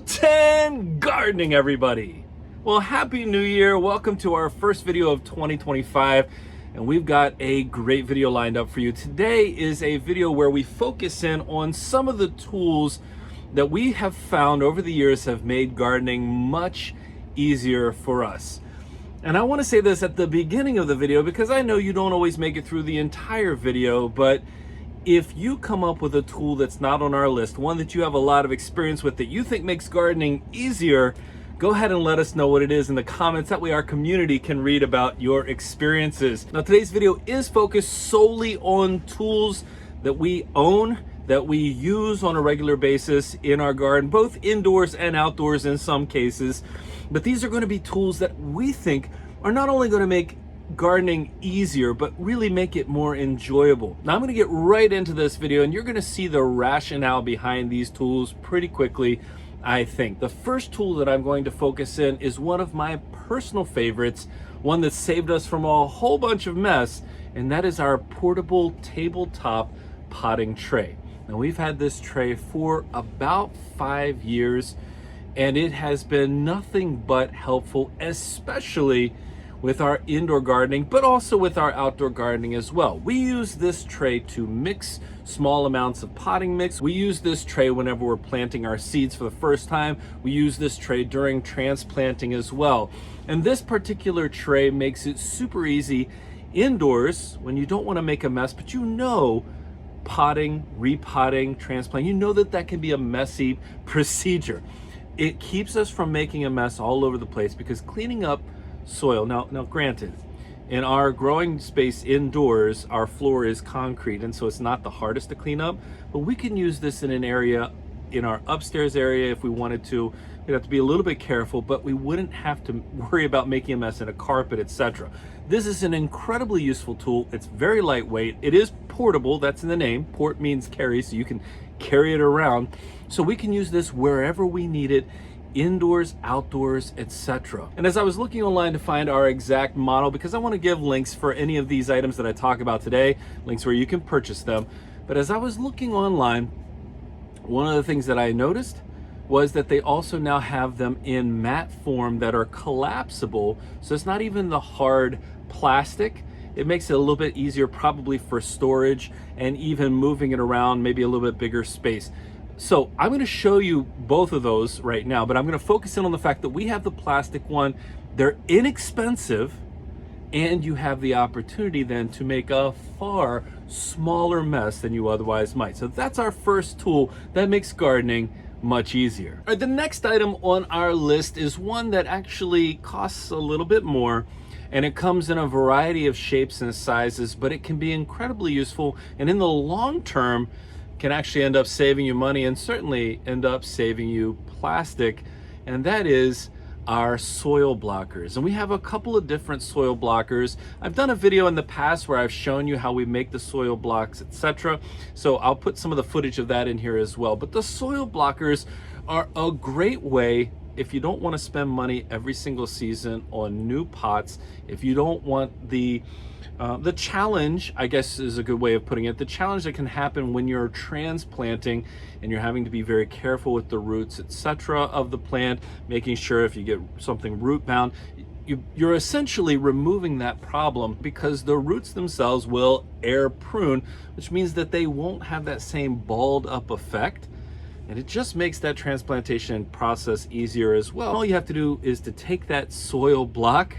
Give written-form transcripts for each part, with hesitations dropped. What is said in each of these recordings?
Guten gardening, everybody. Well, happy new year. Welcome to our first video of 2025. And we've got a great video lined up for you. Today is a video where we focus in on some of the tools that we have found over the years have made gardening much easier for us. And I want to say this at the beginning of the video because I know you don't always make it through the entire video, but if you come up with a tool that's not on our list, one that you have a lot of experience with that you think makes gardening easier, go ahead and let us know what it is in the comments. That way our community can read about your experiences. Now today's video is focused solely on tools that we own, that we use on a regular basis in our garden, both indoors and outdoors in some cases. But these are going to be tools that we think are not only going to make gardening easier, but really make it more enjoyable. Now I'm going to get right into this video and you're going to see the rationale behind these tools pretty quickly, I think. The first tool that I'm going to focus in is one of my personal favorites, one that saved us from a whole bunch of mess, and that is our portable tabletop potting tray. Now we've had this tray for about 5 years and it has been nothing but helpful, especially with our indoor gardening, but also with our outdoor gardening as well. We use this tray to mix small amounts of potting mix. We use this tray whenever we're planting our seeds for the first time. We use this tray during transplanting as well. And this particular tray makes it super easy indoors when you don't want to make a mess, but you know potting, repotting, transplanting, you know that can be a messy procedure. It keeps us from making a mess all over the place because cleaning up soil. Now granted, in our growing space indoors, our floor is concrete, and so it's not the hardest to clean up, but we can use this in an area in our upstairs area if we wanted to. We'd have to be a little bit careful, but we wouldn't have to worry about making a mess in a carpet, etc. This is an incredibly useful tool. It's very lightweight. It is portable. That's in the name. Port means carry, so you can carry it around. So we can use this wherever we need it, indoors, outdoors, etc. And as I was looking online to find our exact model, because I want to give links for any of these items that I talk about today, links where you can purchase them. But as I was looking online, one of the things that I noticed was that they also now have them in matte form that are collapsible. So it's not even the hard plastic. It makes it a little bit easier probably for storage and even moving it around, maybe a little bit bigger space. So I'm going to show you both of those right now, but I'm going to focus in on the fact that we have the plastic one. They're inexpensive, and you have the opportunity then to make a far smaller mess than you otherwise might. So that's our first tool that makes gardening much easier. All right, the next item on our list is one that actually costs a little bit more, and it comes in a variety of shapes and sizes, but it can be incredibly useful, and in the long term can actually end up saving you money and certainly end up saving you plastic, and that is our soil blockers. And we have a couple of different soil blockers. I've done a video in the past where I've shown you how we make the soil blocks, etc. So I'll put some of the footage of that in here as well. But the soil blockers are a great way if you don't want to spend money every single season on new pots, if you don't want the challenge, I guess is a good way of putting it, the challenge that can happen when you're transplanting and you're having to be very careful with the roots, etc. of the plant, making sure if you get something root bound, you're essentially removing that problem because the roots themselves will air prune, which means that they won't have that same balled up effect. And it just makes that transplantation process easier as well. All you have to do is to take that soil block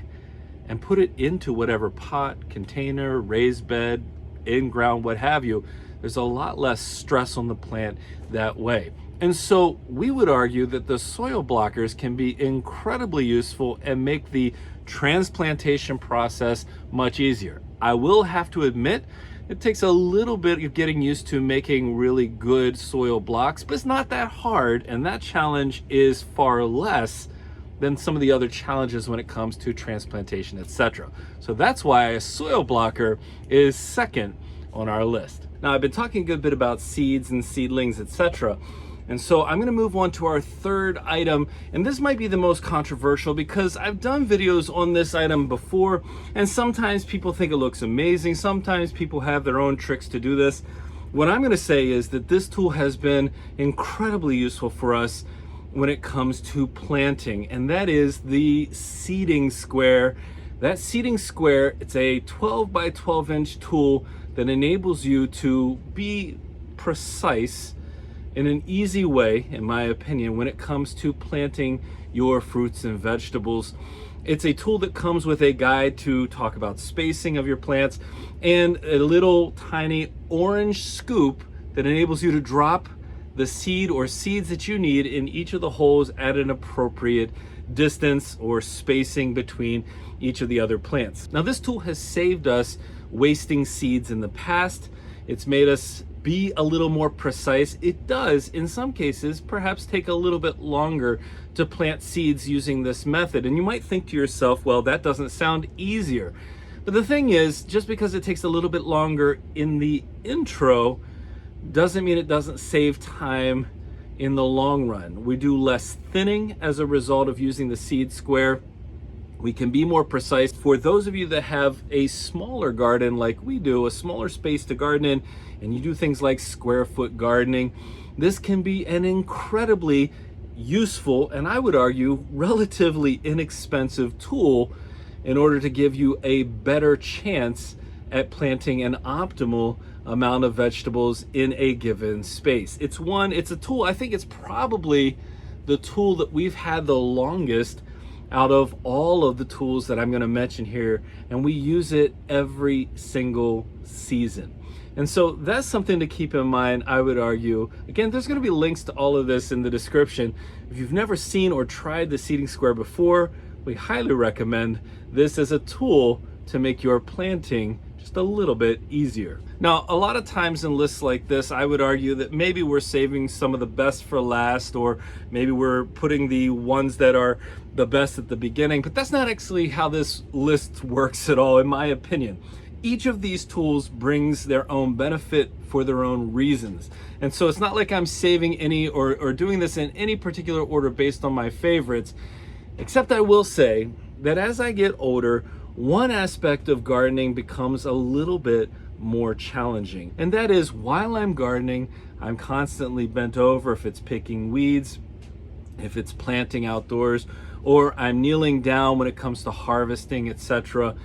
and put it into whatever pot, container, raised bed, in-ground, what have you. There's a lot less stress on the plant that way. And so we would argue that the soil blockers can be incredibly useful and make the transplantation process much easier. I will have to admit, it takes a little bit of getting used to making really good soil blocks, but it's not that hard, and that challenge is far less than some of the other challenges when it comes to transplantation, etc. So that's why a soil blocker is second on our list. Now I've been talking a good bit about seeds and seedlings, etc. And so I'm going to move on to our third item, and this might be the most controversial because I've done videos on this item before, and sometimes people think it looks amazing, sometimes people have their own tricks to do this. What I'm going to say is that this tool has been incredibly useful for us when it comes to planting, and that is the seeding square. That seeding square, it's a 12 by 12 inch tool that enables you to be precise in an easy way, in my opinion, when it comes to planting your fruits and vegetables. It's a tool that comes with a guide to talk about spacing of your plants and a little tiny orange scoop that enables you to drop the seed or seeds that you need in each of the holes at an appropriate distance or spacing between each of the other plants. Now, this tool has saved us wasting seeds in the past. It's made us be a little more precise. It does, in some cases, perhaps take a little bit longer to plant seeds using this method. And you might think to yourself, well, that doesn't sound easier. But the thing is, just because it takes a little bit longer in the intro doesn't mean it doesn't save time in the long run. We do less thinning as a result of using the seed square. We can be more precise. For those of you that have a smaller garden like we do, a smaller space to garden in, and you do things like square foot gardening, this can be an incredibly useful, and I would argue relatively inexpensive tool in order to give you a better chance at planting an optimal amount of vegetables in a given space. It's a tool, I think it's probably the tool that we've had the longest out of all of the tools that I'm going to mention here, and we use it every single season. And so that's something to keep in mind, I would argue. Again, there's going to be links to all of this in the description. If you've never seen or tried the seeding square before, we highly recommend this as a tool to make your planting just a little bit easier. Now, a lot of times in lists like this, I would argue that maybe we're saving some of the best for last, or maybe we're putting the ones that are the best at the beginning, but that's not actually how this list works at all, in my opinion. Each of these tools brings their own benefit for their own reasons. And so it's not like I'm saving any or doing this in any particular order based on my favorites, except I will say that as I get older, one aspect of gardening becomes a little bit more challenging. And that is, while I'm gardening, I'm constantly bent over, if it's picking weeds, if it's planting outdoors, or I'm kneeling down when it comes to harvesting, etc.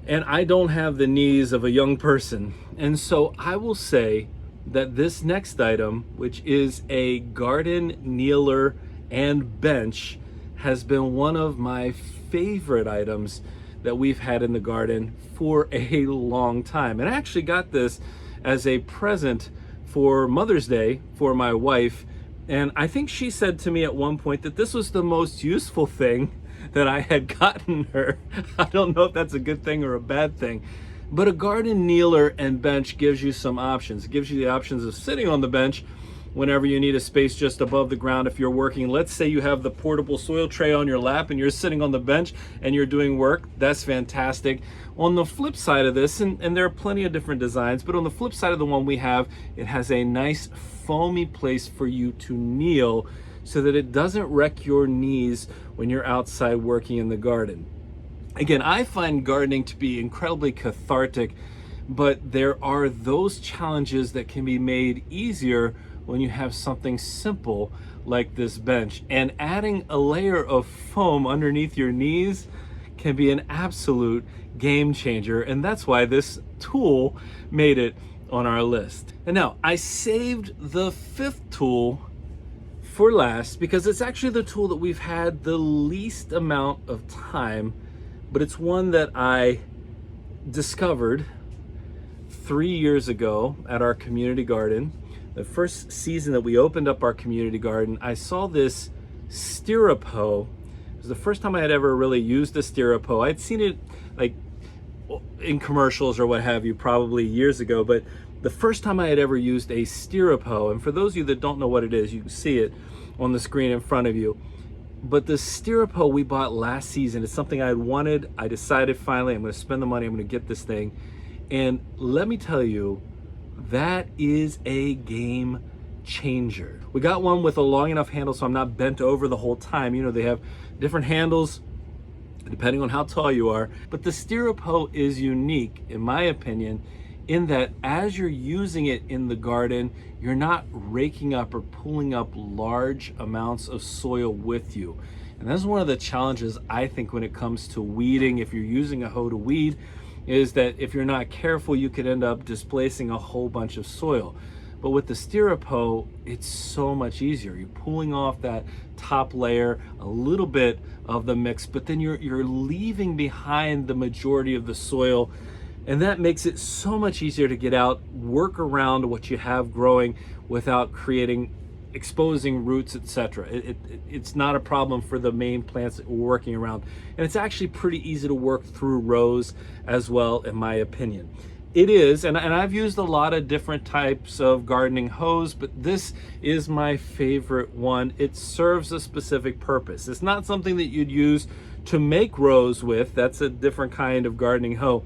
And I don't have the knees of a young person. And so I will say that this next item, which is a garden kneeler and bench, has been one of my favorite items that we've had in the garden for a long time. And I actually got this as a present for Mother's Day for my wife. And I think she said to me at one point that this was the most useful thing that I had gotten her. I don't know if that's a good thing or a bad thing, but a garden kneeler and bench gives you some options. It gives you the options of sitting on the bench whenever you need a space just above the ground. If you're working, let's say you have the portable soil tray on your lap and you're sitting on the bench and you're doing work, that's fantastic. On the flip side of this, and there are plenty of different designs, but on the flip side of the one we have, it has a nice foamy place for you to kneel so that it doesn't wreck your knees when you're outside working in the garden. Again, I find gardening to be incredibly cathartic, but there are those challenges that can be made easier when you have something simple like this bench. And adding a layer of foam underneath your knees can be an absolute game changer, and that's why this tool made it on our list. And now, I saved the fifth tool for last because it's actually the tool that we've had the least amount of time, but it's one that I discovered 3 years ago at our community garden. The first season that we opened up our community garden, I saw this Stero. It was the first time I had ever really used a Stero. I'd seen it like in commercials or what have you, probably years ago, but the first time I had ever used a Stero, and for those of you that don't know what it is, you can see it on the screen in front of you. But the Stero we bought last season, it's something I had wanted. I decided finally I'm going to spend the money, I'm going to get this thing. And let me tell you, that is a game changer. We got one with a long enough handle so I'm not bent over the whole time. You know, they have different handles depending on how tall you are. But the Stero is unique, in my opinion, in that as you're using it in the garden, you're not raking up or pulling up large amounts of soil with you. And that's one of the challenges, I think, when it comes to weeding. If you're using a hoe to weed, is that if you're not careful, you could end up displacing a whole bunch of soil. But with the Stero hoe, it's so much easier. You're pulling off that top layer, a little bit of the mix, but then you're leaving behind the majority of the soil. And that makes it so much easier to get out, work around what you have growing without exposing roots, etc. It's not a problem for the main plants that we're working around. And it's actually pretty easy to work through rows as well, in my opinion. It is, and I've used a lot of different types of gardening hoes, but this is my favorite one. It serves a specific purpose. It's not something that you'd use to make rows with. That's a different kind of gardening hoe.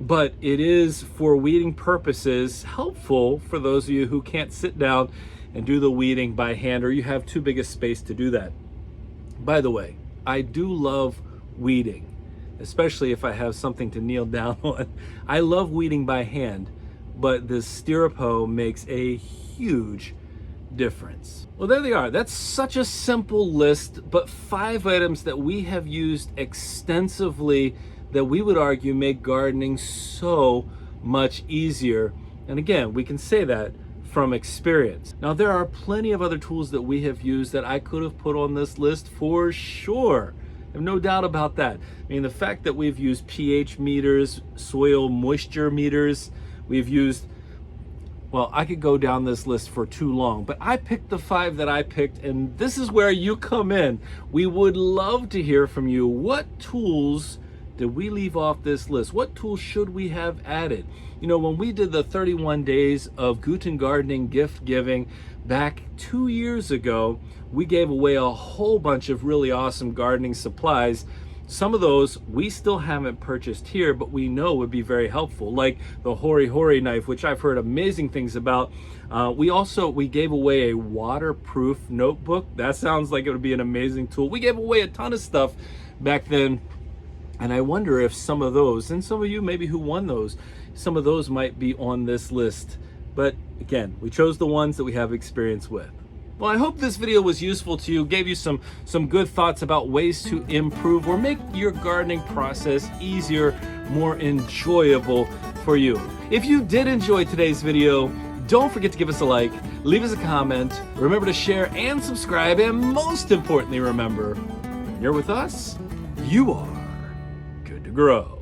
But it is, for weeding purposes, helpful for those of you who can't sit down and do the weeding by hand, or you have too big a space to do that. By the way, I do love weeding, especially if I have something to kneel down on. I love weeding by hand, but this Stero hoe makes a huge difference. Well, there they are. That's such a simple list, but 5 items that we have used extensively that we would argue make gardening so much easier. And again, we can say that from experience. Now, there are plenty of other tools that we have used that I could have put on this list for sure. I have no doubt about that. I mean, the fact that we've used pH meters, soil moisture meters, we've used, well, I could go down this list for too long, but I picked the 5 that I picked, and this is where you come in. We would love to hear from you. What tools did we leave off this list? What tools should we have added? You know, when we did the 31 days of Guten gardening gift giving back 2 years ago, we gave away a whole bunch of really awesome gardening supplies. Some of those we still haven't purchased here, but we know would be very helpful, like the Hori Hori knife, which I've heard amazing things about. We gave away a waterproof notebook. That sounds like it would be an amazing tool. We gave away a ton of stuff back then. And I wonder if some of those, and some of you maybe who won those, some of those might be on this list. But again, we chose the ones that we have experience with. Well, I hope this video was useful to you, gave you some good thoughts about ways to improve or make your gardening process easier, more enjoyable for you. If you did enjoy today's video, don't forget to give us a like, leave us a comment, remember to share and subscribe, and most importantly, remember, when you're with us, you are good to grow.